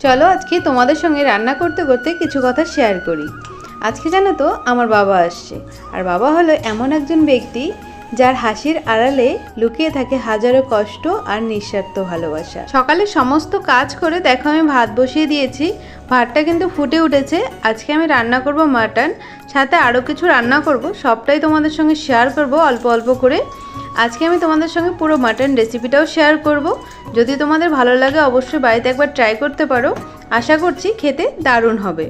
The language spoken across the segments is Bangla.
চলো আজকে তোমাদের সঙ্গে রান্না করতে করতে কিছু কথা শেয়ার করি। আজকে জানো তো আমার বাবা আসছে, আর বাবা হলো এমন একজন ব্যক্তি যার হাসির আড়ালে লুকিয়ে থাকে হাজারো কষ্ট আর নিঃস্বার্থ ভালোবাসা। সকালে সমস্ত কাজ করে দেখো আমি ভাত বসিয়ে দিয়েছি, ভাতটা কিন্তু ফুটে উঠেছে। আজকে আমি রান্না করব মাটন, সাথে আরও কিছু রান্না করব, সবটাই তোমাদের সঙ্গে শেয়ার করব অল্প অল্প করে। আজকে আমি তোমাদের সঙ্গে পুরো মাটন রেসিপিটাও শেয়ার করব। যদি তোমাদের ভালো লাগে অবশ্যই বাড়িতে একবার ট্রাই করতে পারো, আশা করছি খেতে দারুণ হবে।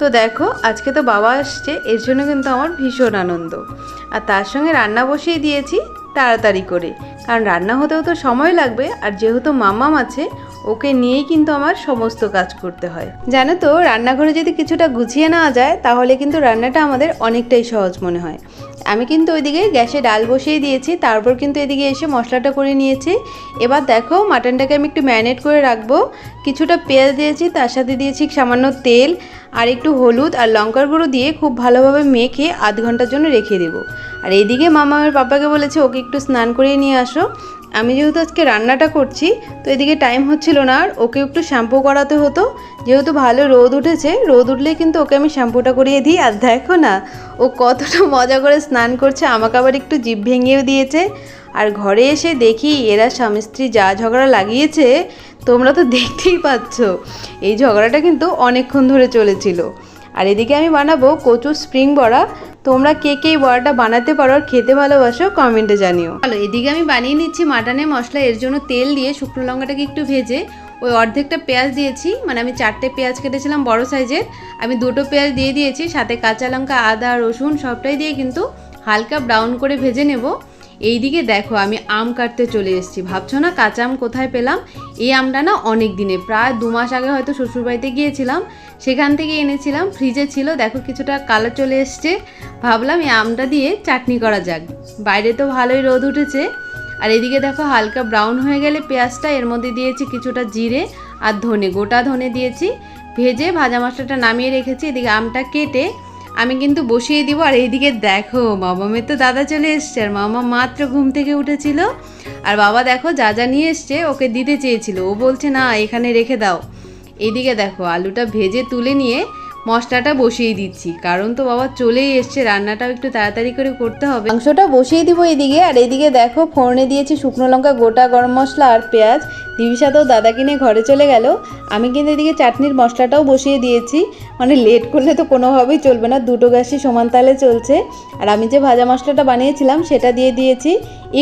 তো দেখো আজকে তো বাবা আসছে, এর জন্য কিন্তু আমার ভীষণ আনন্দ। আর তার সঙ্গে রান্না বসিয়ে দিয়েছি তাড়াতাড়ি করে, কারণ রান্না হতেও তো সময় লাগবে, আর যেহেতু মাম্মাম আছে ওকে নিয়েই কিন্তু আমার সমস্ত কাজ করতে হয়। জানো তো রান্নাঘরে যদি কিছুটা গুছিয়ে নেওয়া যায় তাহলে কিন্তু রান্নাটা আমাদের অনেকটাই সহজ মনে হয়। আমি কিন্তু ওইদিকে গ্যাসে ডাল বসিয়ে দিয়েছি, তারপর কিন্তু এদিকে এসে মশলাটা করে নিয়েছি। এবার দেখো মাটনটাকে আমি একটু ম্যারিনেট করে রাখবো। কিছুটা পেঁয়াজ দিয়েছি, তার সাথে দিয়েছি সামান্য তেল আর একটু হলুদ আর লঙ্কার গুঁড়ো দিয়ে খুব ভালোভাবে মেখে আধ ঘন্টার জন্য রেখে দেবো। আর এইদিকে মামামের পাপাকে বলেছে ওকে একটু স্নান করিয়ে নিয়ে আসো। আমি যেহেতু আজকে রান্নাটা করছি তো এদিকে টাইম হচ্ছিল না, আর ওকে একটু শ্যাম্পু করাতে হতো, যেহেতু ভালো রোদ উঠেছে, রোদ উঠলেই কিন্তু ওকে আমি শ্যাম্পুটা করিয়ে দিই। আর দেখো না ও কতটা মজা করে স্নান করছে, আমাকে আবার একটু জিভ ভেঙেও দিয়েছে। আর ঘরে এসে দেখি এরা স্বামী স্ত্রী যা ঝগড়া লাগিয়েছে তোমরা তো দেখতেই পাচ্ছ। এই ঝগড়াটা কিন্তু অনেকক্ষণ ধরে চলেছিল। আর এদিকে আমি বানাবো কচুর স্প্রিং বড়া। তোমরা কে কে এই বড়াটা বানাতে পারো আর খেতে ভালোবাসো কমেন্টে জানিও। ভালো, এদিকে আমি বানিয়ে নিচ্ছি মাটনের মশলা। এর জন্য তেল দিয়ে শুকনো লঙ্কাটাকে একটু ভেজে ওই অর্ধেকটা পেঁয়াজ দিয়েছি, মানে আমি 4টে পেঁয়াজ কেটেছিলাম বড় সাইজের, আমি 2টো পেঁয়াজ দিয়ে দিয়েছি, সাথে কাঁচা লঙ্কা আদা রসুন সবটাই দিয়ে কিন্তু হালকা ব্রাউন করে ভেজে নেব। এইদিকে দেখো আমি আম কাটতে চলে এসেছি। ভাবছো না কাঁচা আম কোথায় পেলাম? এই আমটা না অনেক দিনে, প্রায় 2 মাস আগে হয়তো শ্বশুরবাড়িতে গিয়েছিলাম, সেখান থেকে এনেছিলাম, ফ্রিজে ছিল। দেখো কিছুটা কালার চলে এসছে, ভাবলাম এই আমটা দিয়ে চাটনি করা যাক। বাইরে তো ভালোই রোদ উঠেছে। আর এদিকে দেখো হালকা ব্রাউন হয়ে গেলে পেঁয়াজটা, এর মধ্যে দিয়েছি কিছুটা জিরে আর ধনে, গোটা ধনে দিয়েছি, ভেজে ভাজা মশলাটা নামিয়ে রেখেছি। এদিকে আমটা কেটে আমি কিন্তু বসিয়ে দিব। আর এইদিকে দেখো মামামের তো দাদা চলে এসছে, আর মামা মাত্র ঘুম থেকে উঠেছিল। আর বাবা দেখো যা যা নিয়ে এসছে ওকে দিতে চেয়েছিল, ও বলছে না এখানে রেখে দাও। এইদিকে দেখো আলুটা ভেজে তুলে নিয়ে মশলাটা বসিয়ে দিচ্ছি, কারণ তো বাবা চলেই এসছে, রান্নাটাও একটু তাড়াতাড়ি করে করতে হবে। মাংসটা বসিয়ে দিব এইদিকে। আর এইদিকে দেখো ফোড়নে দিয়েছি শুকনো লঙ্কা, গোটা গরম মশলা আর পেঁয়াজ। দিবিসা তো দাদাকে নিয়ে ঘরে চলে গেল। আমি কিন্তু এদিকে চাটনির মশলাটাও বসিয়ে দিয়েছি, মানে লেট করলে তো কোনোভাবেই চলবে না, 2টো গ্যাসই সমান তালে চলছে। আর আমি যে ভাজা মশলাটা বানিয়েছিলাম সেটা দিয়ে দিয়েছি,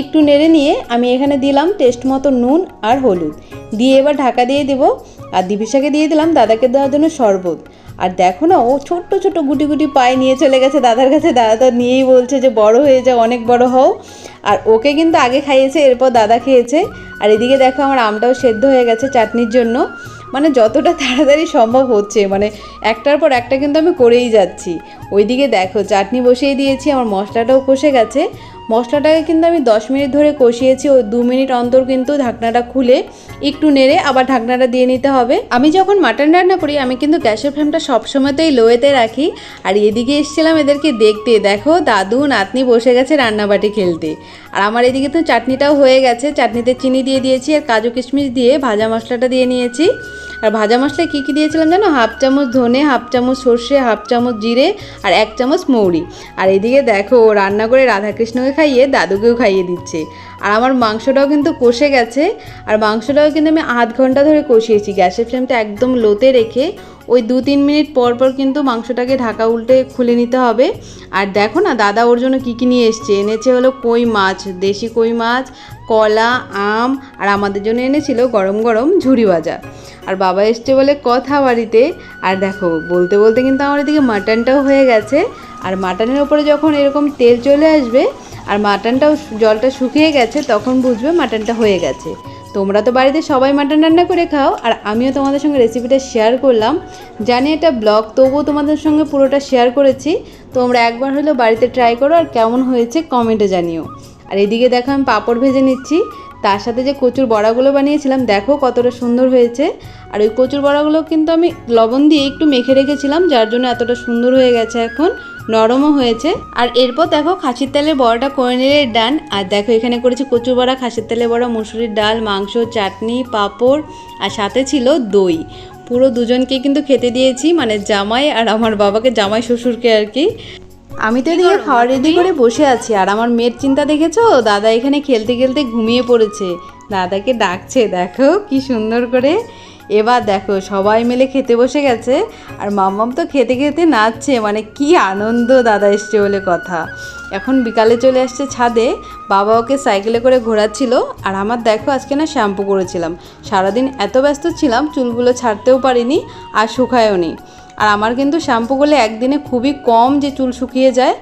একটু নেড়ে নিয়ে আমি এখানে দিলাম টেস্ট মতো নুন আর হলুদ দিয়ে এবার ঢাকা দিয়ে দেবো। আর দিবিসাকে দিয়ে দিলাম দাদাকে দেওয়ার জন্য শরবত। আর দেখো না ও ছোট্ট ছোট গুটি গুটি পায়ে নিয়ে চলে গেছে দাদার কাছে, দাদা তো নিয়েই বলছে যে বড় হয়ে যাও, অনেক বড় হও। আর ওকে কিন্তু আগে খাইয়েছে, এরপর দাদা খেয়েছে। আর এদিকে দেখো আমার আমটাও সেদ্ধ হয়ে গেছে চাটনির জন্য, মানে যতটা তাড়াতাড়ি সম্ভব হচ্ছে, মানে একটার পর একটা কিন্তু আমি করেই যাচ্ছি। ওইদিকে দেখো চাটনি বসিয়ে দিয়েছি, আমার মশলাটাও কষে গেছে। মশলাটাকে কিন্তু আমি 10 মিনিট ধরে কষিয়েছি, ওই 2 মিনিট অন্তর কিন্তু ঢাকনাটা খুলে একটু নেড়ে আবার ঢাকনাটা দিয়ে নিতে হবে। আমি যখন মাটন রান্না করি আমি কিন্তু গ্যাসের ফ্লেমটা সবসময়তেই লোয়েতে রাখি। আর এদিকে এসেছিলাম এদেরকে দেখতে, দেখো দাদু নাতনি বসে গেছে রান্নাবাটি খেলতে। আর আমার এদিকে তো চাটনিটাও হয়ে গেছে, চাটনিতে চিনি দিয়ে দিয়েছি আর কাজু কিশমিশ দিয়ে ভাজা মশলাটা দিয়ে নিয়েছি। আর ভাজা মশলায় কী কী দিয়েছিলাম জানো? 1/2 চামচ ধনে, 1/2 চামচ সর্ষে, 1/2 চামচ জিরে আর 1 চামচ মৌরি। আর এদিকে দেখো রান্না করে রাধাকৃষ্ণকে খাইয়ে দাদুকেও খাইয়ে দিচ্ছে। আর আমার মাংসটাও কিন্তু কষে গেছে, আর মাংসটাও কিন্তু আমি আধ ঘন্টা ধরে কষিয়েছি, গ্যাসের ফ্লেমটা একদম লোতে রেখে। ওই 2-3 মিনিট পর পর কিন্তু মাংসটাকে ঢাকা উল্টে খুলে নিতে হবে। আর দেখো না দাদা ওর জন্য কী কী নিয়ে এসছে, এনেছে হলো কই মাছ, দেশি কই মাছ, কলা, আম, আর আমাদের জন্য এনেছিল গরম গরম ঝুরি ভাজা। আর বাবা এসছে বলে কথা বাড়িতে। আর দেখো বলতে বলতে কিন্তু আমার এদিকে মাটনটাও হয়ে গেছে। আর মাটনের ওপরে যখন এরকম তেল চলে আসবে আর মাটনটাও জলটা শুকিয়ে গেছে তখন বুঝবে মাটনটা হয়ে গেছে। তোমরা তো বাড়িতে সবাই মাটন রান্না করে খাও, আর আমিও তোমাদের সঙ্গে রেসিপিটা শেয়ার করলাম। জানি এটা ব্লগ, তবুও তোমাদের সঙ্গে পুরোটা শেয়ার করেছি। তোমরা একবার হলেও বাড়িতে ট্রাই করো, আর কেমন হয়েছে কমেন্টে জানিও। আর এদিকে দেখো আমি পাঁপড় ভেজে নিচ্ছি, তার সাথে যে কচুর বড়াগুলো বানিয়েছিলাম দেখো কতটা সুন্দর হয়েছে। আর ওই কচুর বড়াগুলো কিন্তু আমি লবণ দিয়ে একটু মেখে রেখেছিলাম, যার জন্য এতটা সুন্দর হয়ে গেছে, এখন নরমও হয়েছে। আর এরপর দেখো খাসির তেলের বড়াটা করে নিলে ডান। আর দেখো এখানে করেছি কচুর বড়া, খাসির তেলের বড়া, মুসুরির ডাল, মাংস, চাটনি, পাঁপড় আর সাথে ছিল দই। পুরো দুজনকে কিন্তু খেতে দিয়েছি, মানে জামাই আর আমার বাবাকে, জামাই শ্বশুরকে আর কি। আমি তো এদিকে খাওয়া রেডি করে বসে আছি, আর আমার মেয়ের চিন্তা দেখেছো, দাদা এখানে খেলতে খেলতে ঘুমিয়ে পড়েছে। দাদাকে ডাকছে, দেখো কি সুন্দর করে। এবার দেখো সবাই মিলে খেতে বসে গেছে, আর মাম্মাম তো খেতে খেতে নাচছে, মানে কি আনন্দ দাদা এসছে বলে কথা। এখন বিকালে চলে আসছে ছাদে, বাবা ওকে সাইকেলে করে ঘোরাচ্ছিল। আর আমার দেখো আজকে না শ্যাম্পু করেছিলাম, সারাদিন এত ব্যস্ত ছিলাম চুলগুলো ছাড়তেও পারিনি আর শুকায়ও নি। আর আমার কিন্তু শ্যাম্পু করলে একদিনে খুবই কম যে চুল শুকিয়ে যায়।